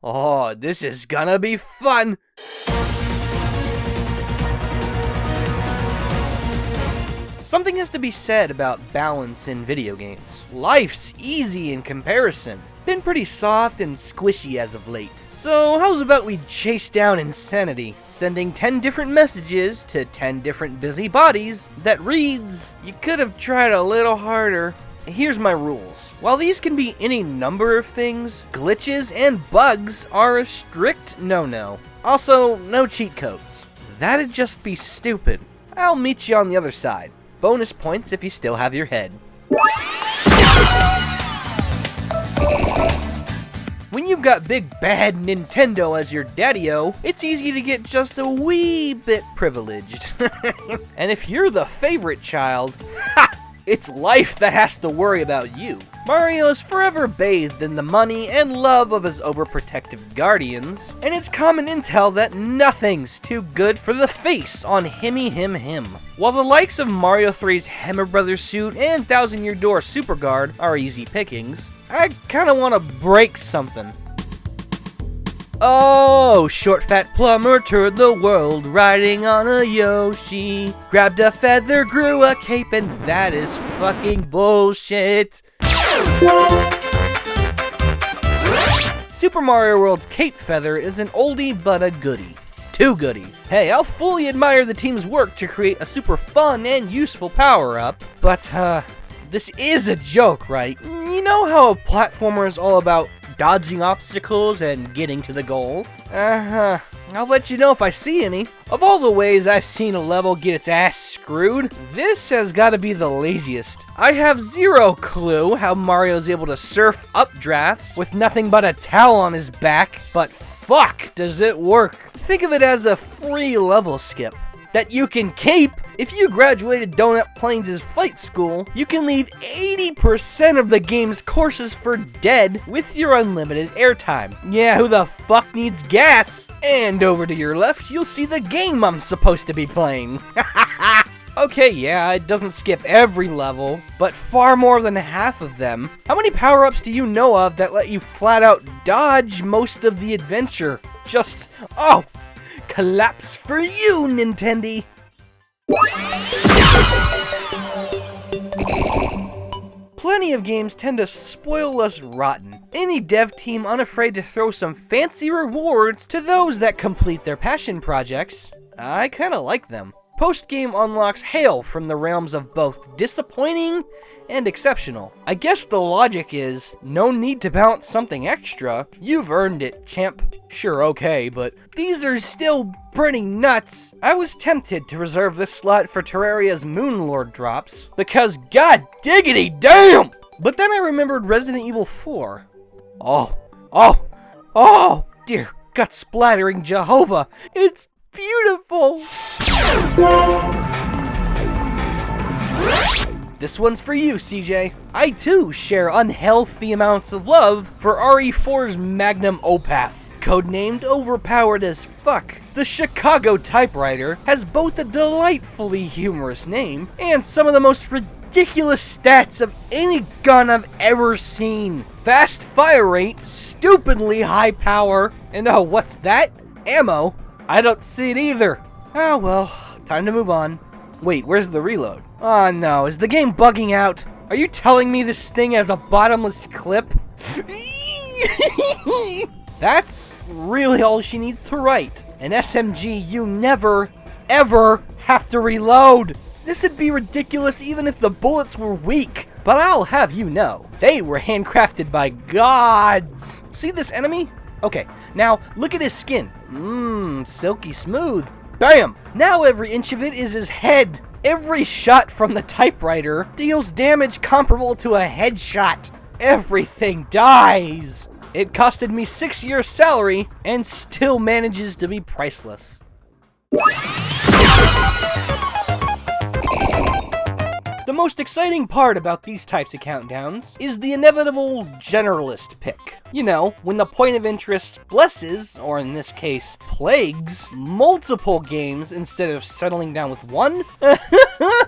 Oh, this is gonna be fun! Something has to be said about balance in video games. Life's easy in comparison. Been pretty soft and squishy as of late. So how's about we chase down insanity, sending 10 different messages to 10 different busy bodies that reads, "You could have tried a little harder." Here's my rules. While these can be any number of things, glitches and bugs are a strict no-no. Also, no cheat codes. That'd just be stupid. I'll meet you on the other side. Bonus points if you still have your head. When you've got big bad Nintendo as your daddy-o, it's easy to get just a wee bit privileged. And if you're the favorite child, ha! It's life that has to worry about you. Mario is forever bathed in the money and love of his overprotective guardians, and it's common intel that nothing's too good for the face on him. While the likes of Mario 3's Hammer Brothers suit and Thousand Year Door Super Guard are easy pickings, I kinda wanna break something. Oh, short fat plumber toured the world riding on a Yoshi. Grabbed a feather, grew a cape, and that is fucking bullshit. Super Mario World's cape feather is an oldie but a goodie. Too goodie. Hey, I'll fully admire the team's work to create a super fun and useful power-up, but this is a joke, right? You know how a platformer is all about dodging obstacles and getting to the goal? I'll let you know if I see any. Of all the ways I've seen a level get its ass screwed, this has got to be the laziest. I have zero clue how Mario's able to surf updrafts with nothing but a towel on his back, but fuck does it work. Think of it as a free level skip that you can keep. If you graduated Donut Plains' flight school, you can leave 80% of the game's courses for dead with your unlimited airtime. Yeah, who the fuck needs gas? And over to your left, you'll see the game I'm supposed to be playing. Okay, yeah, it doesn't skip every level, but far more than half of them. How many power-ups do you know of that let you flat out dodge most of the adventure? Just, oh, collapse for you, Nintendi! Plenty of games tend to spoil us rotten. Any dev team unafraid to throw some fancy rewards to those that complete their passion projects, I kinda like them. Post-game unlocks hail from the realms of both disappointing and exceptional. I guess the logic is, no need to balance something extra. You've earned it, champ. Sure, okay, but these are still pretty nuts. I was tempted to reserve this slot for Terraria's Moonlord drops, because god diggity damn! But then I remembered Resident Evil 4. Oh, dear gut-splattering Jehovah, it's beautiful! This one's for you, CJ. I too share unhealthy amounts of love for RE4's Magnum Opath. Codenamed Overpowered as fuck, the Chicago typewriter has both a delightfully humorous name and some of the most ridiculous stats of any gun I've ever seen. Fast fire rate, stupidly high power, and oh, what's that? Ammo? I don't see it either. Oh well, time to move on. Wait, where's the reload? Oh no, is the game bugging out? Are you telling me this thing has a bottomless clip? That's really all she needs to write. An SMG you never, ever have to reload. This would be ridiculous even if the bullets were weak. But I'll have you know, they were handcrafted by gods. See this enemy? Okay, now look at his skin. Silky smooth. Bam! Now every inch of it is his head. Every shot from the typewriter deals damage comparable to a headshot. Everything dies. It costed me 6 years' salary and still manages to be priceless. The most exciting part about these types of countdowns is the inevitable generalist pick. You know, when the point of interest blesses, or in this case, plagues, multiple games instead of settling down with one.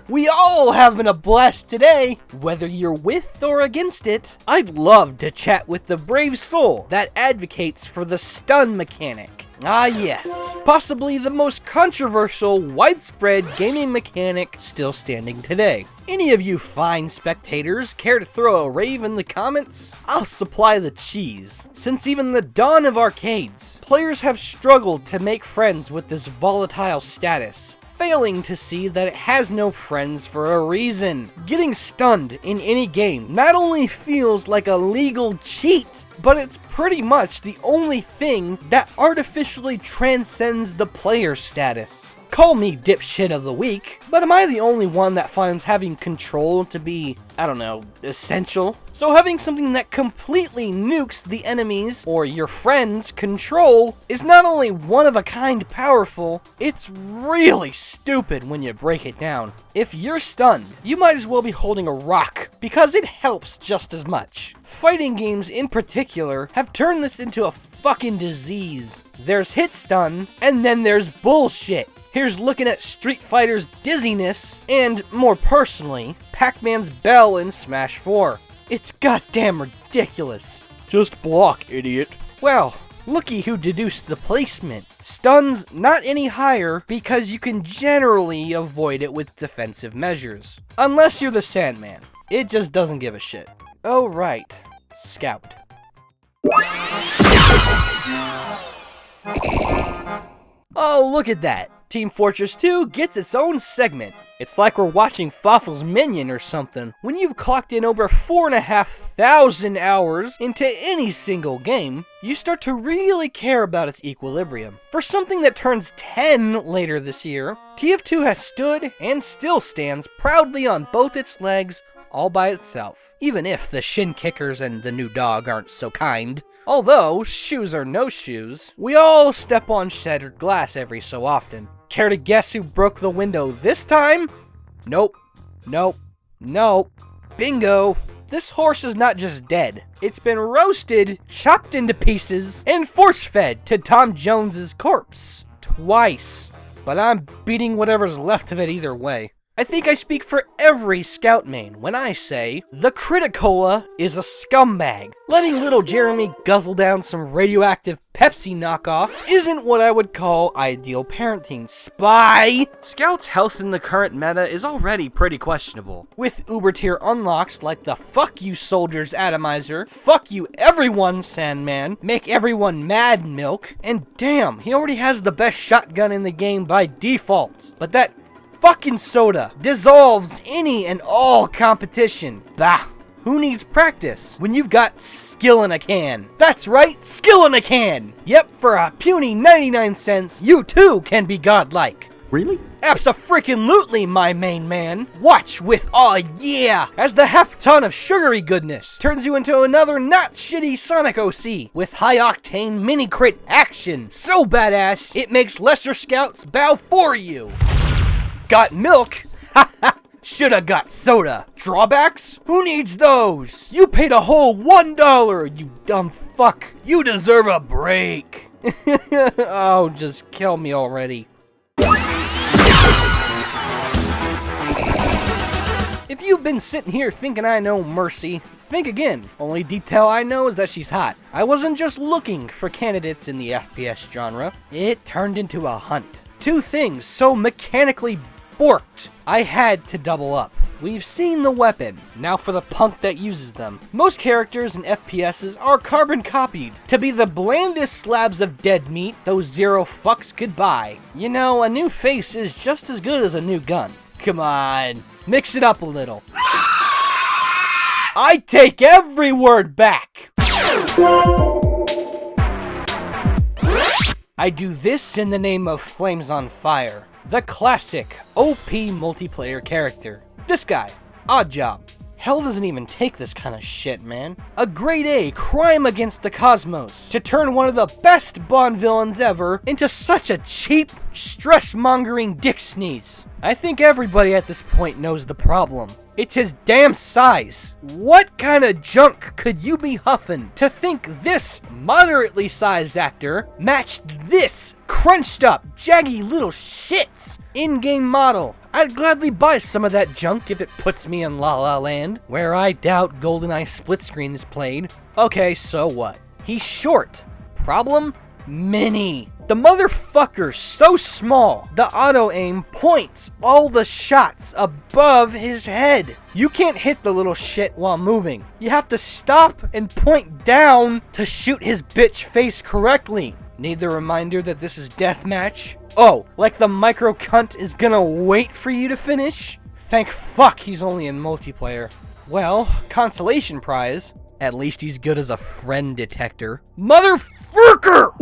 We all having a blast today, whether you're with or against it. I'd love to chat with the brave soul that advocates for the stun mechanic. Ah yes, possibly the most controversial, widespread gaming mechanic still standing today. Any of you fine spectators care to throw a rave in the comments? I'll supply the cheese. Since even the dawn of arcades, players have struggled to make friends with this volatile status, failing to see that it has no friends for a reason. Getting stunned in any game not only feels like a legal cheat, but it's pretty much the only thing that artificially transcends the player status. Call me dipshit of the week, but am I the only one that finds having control to be, I don't know, essential? So having something that completely nukes the enemy's or your friend's control is not only one of a kind powerful, it's really stupid when you break it down. If you're stunned, you might as well be holding a rock, because it helps just as much. Fighting games in particular have turned this into a fucking disease. There's hit stun, and then there's bullshit. Here's looking at Street Fighter's dizziness, and, more personally, Pac-Man's bell in Smash 4. It's goddamn ridiculous. Just block, idiot. Well, looky who deduced the placement. Stun's not any higher because you can generally avoid it with defensive measures. Unless you're the Sandman. It just doesn't give a shit. Oh right, Scout. Oh, look at that. Team Fortress 2 gets its own segment. It's like we're watching Fawful's Minion or something. When you've clocked in over 4,500 hours into any single game, you start to really care about its equilibrium. For something that turns 10 later this year, TF2 has stood and still stands proudly on both its legs all by itself. Even if the shin kickers and the new dog aren't so kind. Although, shoes are no shoes, we all step on shattered glass every so often. Care to guess who broke the window this time? Nope. Nope. Nope. Bingo. This horse is not just dead. It's been roasted, chopped into pieces, and force-fed to Tom Jones's corpse. Twice. But I'm beating whatever's left of it either way. I think I speak for every Scout main when I say, the Criticola is a scumbag. Letting little Jeremy guzzle down some radioactive Pepsi knockoff isn't what I would call ideal parenting. Spy! Scout's health in the current meta is already pretty questionable. With uber tier unlocks like the fuck you soldiers atomizer, fuck you everyone Sandman, make everyone mad milk, and damn, he already has the best shotgun in the game by default. But that fucking soda dissolves any and all competition. Bah, who needs practice when you've got skill in a can? That's right, skill in a can! Yep, for a puny 99 cents, you too can be godlike. Really? Abso-freaking-lutely, my main man. Watch with aw yeah, as the half-ton of sugary goodness turns you into another not shitty Sonic OC with high-octane mini-crit action. So badass, it makes lesser scouts bow for you. Got milk? Haha! Shoulda got soda. Drawbacks? Who needs those? You paid a whole $1, you dumb fuck. You deserve a break. Oh, just kill me already. If you've been sitting here thinking I know Mercy, think again. Only detail I know is that she's hot. I wasn't just looking for candidates in the FPS genre. It turned into a hunt. Two things so mechanically borked, I had to double up. We've seen the weapon, now for the punk that uses them. Most characters in FPSs are carbon copied to be the blandest slabs of dead meat those zero fucks could buy. You know, a new face is just as good as a new gun. Come on, mix it up a little. I take every word back. I do this in the name of Flames on Fire. The classic OP multiplayer character. This guy, Oddjob. Hell doesn't even take this kind of shit, man. A grade A crime against the cosmos to turn one of the best Bond villains ever into such a cheap, stress-mongering dick sneeze. I think everybody at this point knows the problem. It's his damn size. What kind of junk could you be huffing to think this moderately sized actor matched this crunched up, jaggy little shit's in-game model? I'd gladly buy some of that junk if it puts me in La La Land, where I doubt GoldenEye split screen is played. Okay, so what? He's short. Problem? Mini. The motherfucker's so small, the auto-aim points all the shots above his head. You can't hit the little shit while moving. You have to stop and point down to shoot his bitch face correctly. Need the reminder that this is Deathmatch? Oh, like the micro cunt is gonna wait for you to finish? Thank fuck he's only in multiplayer. Well, consolation prize. At least he's good as a friend detector. Motherfucker!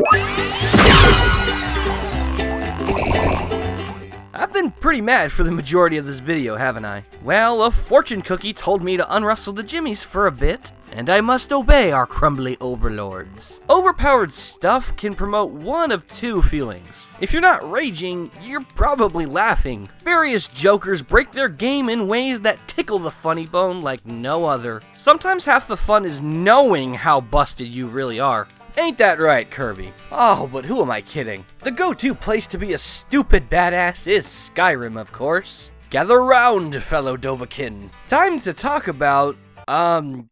I've been pretty mad for the majority of this video, haven't I? Well, a fortune cookie told me to unrustle the jimmies for a bit, and I must obey our crumbly overlords. Overpowered stuff can promote one of two feelings. If you're not raging, you're probably laughing. Various jokers break their game in ways that tickle the funny bone like no other. Sometimes half the fun is knowing how busted you really are. Ain't that right, Kirby? Oh, but who am I kidding? The go-to place to be a stupid badass is Skyrim, of course. Gather round, fellow Dovahkiin. Time to talk about,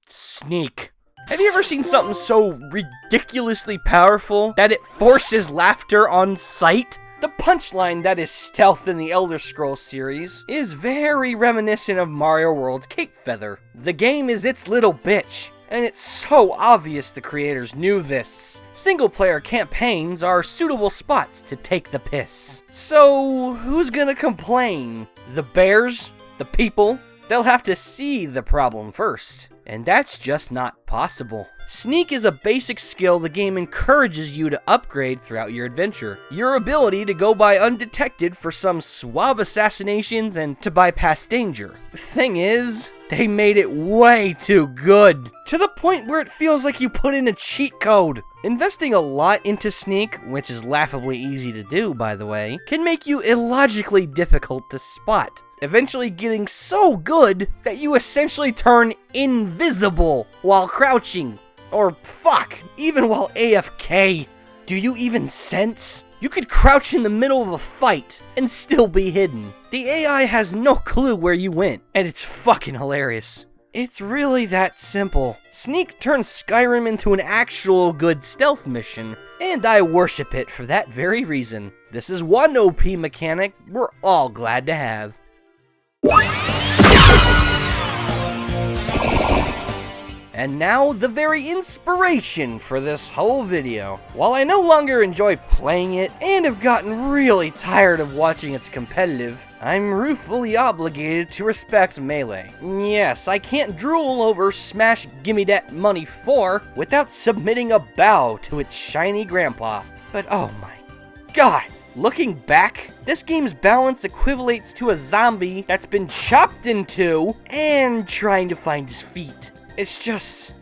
Sneak. Have you ever seen something so ridiculously powerful that it forces laughter on sight? The punchline that is stealth in the Elder Scrolls series is very reminiscent of Mario World's Cape Feather. The game is its little bitch, and it's so obvious the creators knew this. Single-player campaigns are suitable spots to take the piss. So, who's gonna complain? The bears? The people? They'll have to see the problem first, and that's just not possible. Sneak is a basic skill the game encourages you to upgrade throughout your adventure. Your ability to go by undetected for some suave assassinations and to bypass danger. Thing is, they made it way too good, to the point where it feels like you put in a cheat code. Investing a lot into Sneak, which is laughably easy to do by the way, can make you illogically difficult to spot, eventually getting so good that you essentially turn invisible while crouching. Or fuck, even while AFK. Do you even sense? You could crouch in the middle of a fight and still be hidden. The AI has no clue where you went, and it's fucking hilarious. It's really that simple. Sneak turns Skyrim into an actual good stealth mission, and I worship it for that very reason. This is one OP mechanic we're all glad to have. And now, the very inspiration for this whole video. While I no longer enjoy playing it, and have gotten really tired of watching its competitive, I'm ruefully obligated to respect Melee. Yes, I can't drool over Smash Gimme Dat Money 4 without submitting a bow to its shiny grandpa. But oh my god! Looking back, this game's balance equivalates to a zombie that's been chopped in two and trying to find his feet. It's just...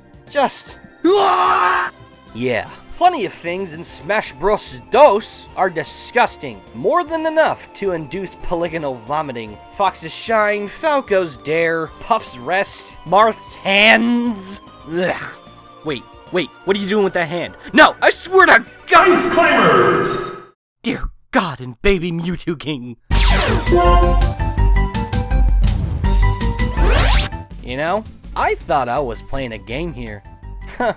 Yeah. Plenty of things in Smash Bros. DOS are disgusting. More than enough to induce polygonal vomiting. Fox's Shine, Falco's Dare, Puff's Rest, Marth's Hands. Ugh. Wait, what are you doing with that hand? No, I swear to God! Ice Climbers! Dear God and baby Mewtwo King. You know, I thought I was playing a game here. Huh.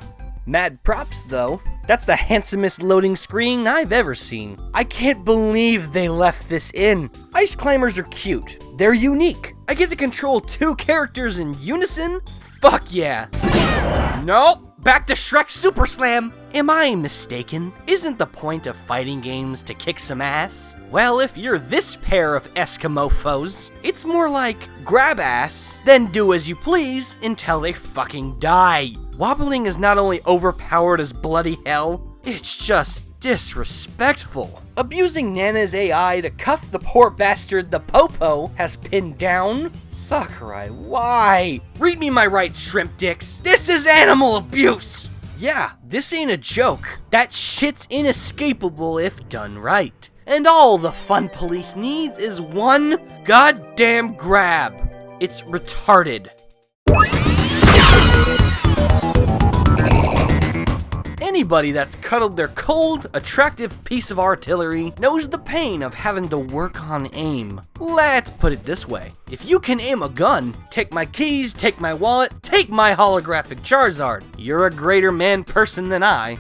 Mad props, though. That's the handsomest loading screen I've ever seen. I can't believe they left this in. Ice climbers are cute. They're unique. I get to control two characters in unison? Fuck yeah. Nope. Back to Shrek Super Slam. Am I mistaken? Isn't the point of fighting games to kick some ass? Well, if you're this pair of Eskimo-phos, it's more like grab ass, then do as you please until they fucking die. Wobbling is not only overpowered as bloody hell, it's just disrespectful. Abusing Nana's AI to cuff the poor bastard the Popo has pinned down? Sakurai, why? Read me my rights, shrimp dicks. This is animal abuse! Yeah, this ain't a joke. That shit's inescapable if done right. And all the fun police needs is one goddamn grab. It's retarded. Anybody that's cuddled their cold, attractive piece of artillery knows the pain of having to work on aim. Let's put it this way. If you can aim a gun, take my keys, take my wallet, take my holographic Charizard. You're a greater man person than I.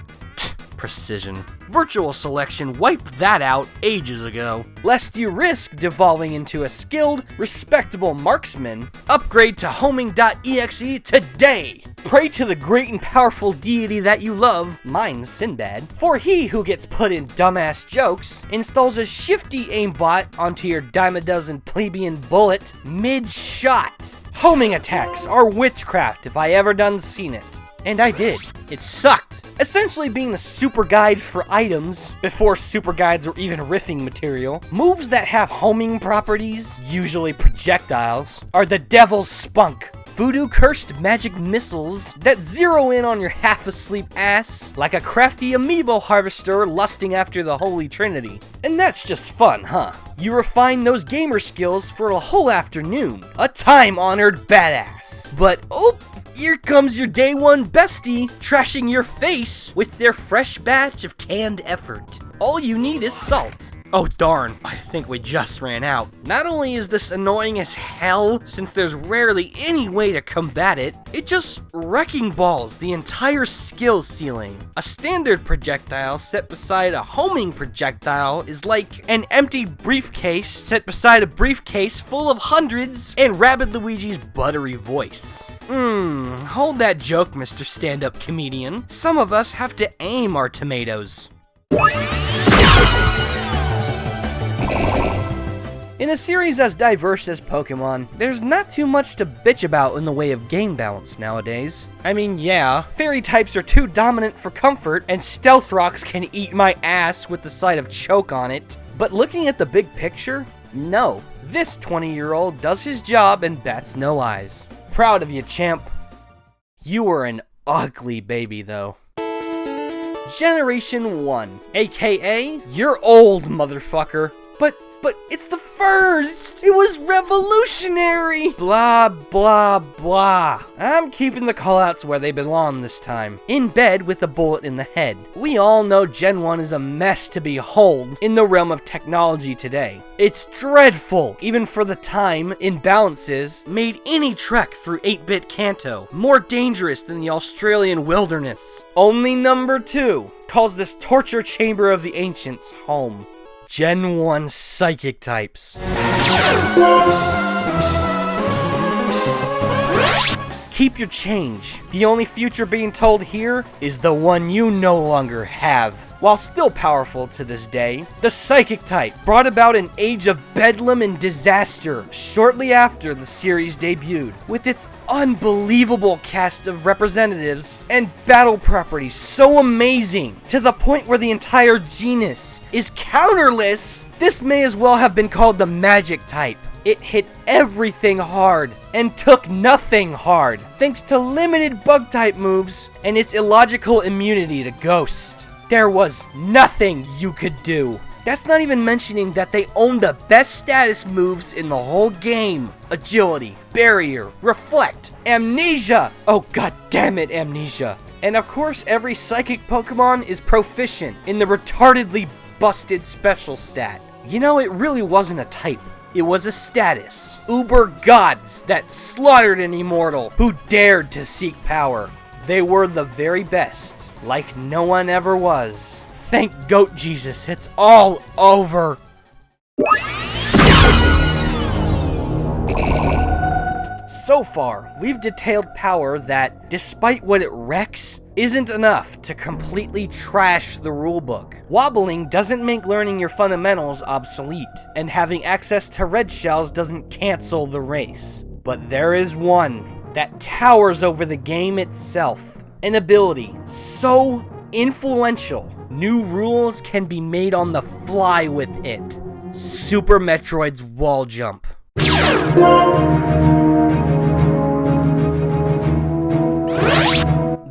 Precision. Virtual selection wiped that out ages ago. Lest you risk devolving into a skilled, respectable marksman, upgrade to homing.exe today! Pray to the great and powerful deity that you love, mine's Sinbad, for he who gets put in dumbass jokes installs a shifty aimbot onto your dime-a-dozen plebeian bullet mid-shot. Homing attacks are witchcraft if I ever done seen it. And I did. It sucked. Essentially being the super guide for items, before super guides were even riffing material, moves that have homing properties, usually projectiles, are the devil's spunk. Voodoo-cursed magic missiles that zero in on your half-asleep ass like a crafty amiibo harvester lusting after the Holy Trinity. And that's just fun, huh? You refine those gamer skills for a whole afternoon. A time-honored badass. But, oh! Here comes your day one bestie, trashing your face with their fresh batch of canned effort. All you need is salt. Oh darn, I think we just ran out. Not only is this annoying as hell, since there's rarely any way to combat it, it just wrecking balls the entire skill ceiling. A standard projectile set beside a homing projectile is like an empty briefcase set beside a briefcase full of hundreds and Rabbid Luigi's buttery voice. Hold that joke, Mr. Stand-Up Comedian. Some of us have to aim our tomatoes. In a series as diverse as Pokemon, there's not too much to bitch about in the way of game balance nowadays. I mean, yeah, fairy types are too dominant for comfort, and Stealth Rocks can eat my ass with the sight of choke on it. But looking at the big picture, no. This 20-year-old does his job and bats no eyes. Proud of you, champ. You were an ugly baby, though. Generation 1, aka, you're old, motherfucker. But it's the first! It was revolutionary! Blah, blah, blah. I'm keeping the callouts where they belong this time. In bed with a bullet in the head. We all know Gen 1 is a mess to behold in the realm of technology today. It's dreadful, even for the time imbalances made any trek through 8-bit Kanto more dangerous than the Australian wilderness. Only number 2 calls this torture chamber of the ancients home. Gen 1 Psychic types. Keep your change. The only future being told here is the one you no longer have. While still powerful to this day, the Psychic type brought about an age of bedlam and disaster shortly after the series debuted, with its unbelievable cast of representatives and battle properties so amazing to the point where the entire genus is counterless. This may as well have been called the Magic type. It hit everything hard and took nothing hard, thanks to limited bug type moves and its illogical immunity to Ghost. There was nothing you could do. That's not even mentioning that they own the best status moves in the whole game. Agility, Barrier, Reflect, Amnesia. Oh god damn it, Amnesia. And of course every Psychic Pokemon is proficient in the retardedly busted special stat. You know, it really wasn't a type. It was a status. Uber gods that slaughtered an immortal who dared to seek power. They were the very best, like no one ever was. Thank Goat Jesus, it's all over. So far, we've detailed power that, despite what it wrecks, isn't enough to completely trash the rulebook. Wobbling doesn't make learning your fundamentals obsolete, and having access to red shells doesn't cancel the race. But there is one that towers over the game itself. An ability so influential New rules can be made on the fly with it. Super Metroid's wall jump.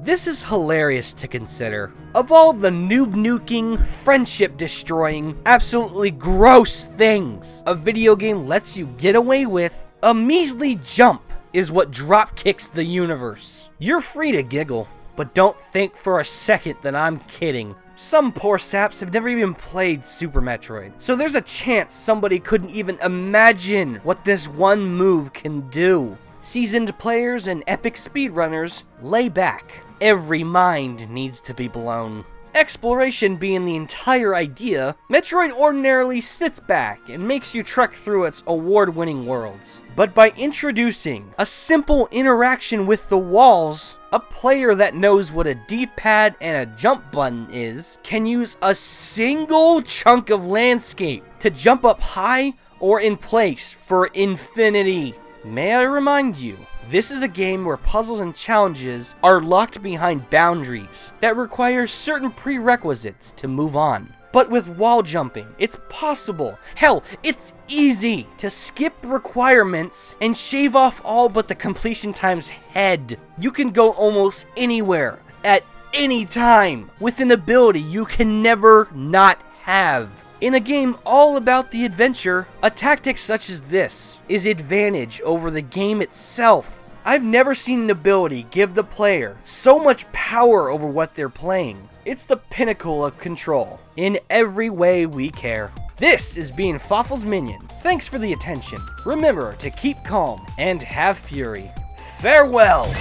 This is hilarious to consider. Of all the noob nuking, friendship destroying, absolutely gross things a video game lets you get away with, a measly jump is what drop kicks the universe. You're free to giggle, but don't think for a second that I'm kidding. Some poor saps have never even played Super Metroid, so there's a chance somebody couldn't even imagine what this one move can do. Seasoned players and epic speedrunners, lay back. Every mind needs to be blown. Exploration being the entire idea, Metroid ordinarily sits back and makes you trek through its award-winning worlds. But by introducing a simple interaction with the walls, a player that knows what a D-pad and a jump button is can use a single chunk of landscape to jump up high or in place for infinity. May I remind you, this is a game where puzzles and challenges are locked behind boundaries that require certain prerequisites to move on. But with wall jumping, it's possible, hell, it's easy to skip requirements and shave off all but the completion time's head. You can go almost anywhere, at any time, with an ability you can never not have. In a game all about the adventure, a tactic such as this is advantage over the game itself. I've never seen an ability give the player so much power over what they're playing. It's the pinnacle of control, in every way we care. This is being Fawful's Minion. Thanks for the attention. Remember to keep calm and have fury. Farewell!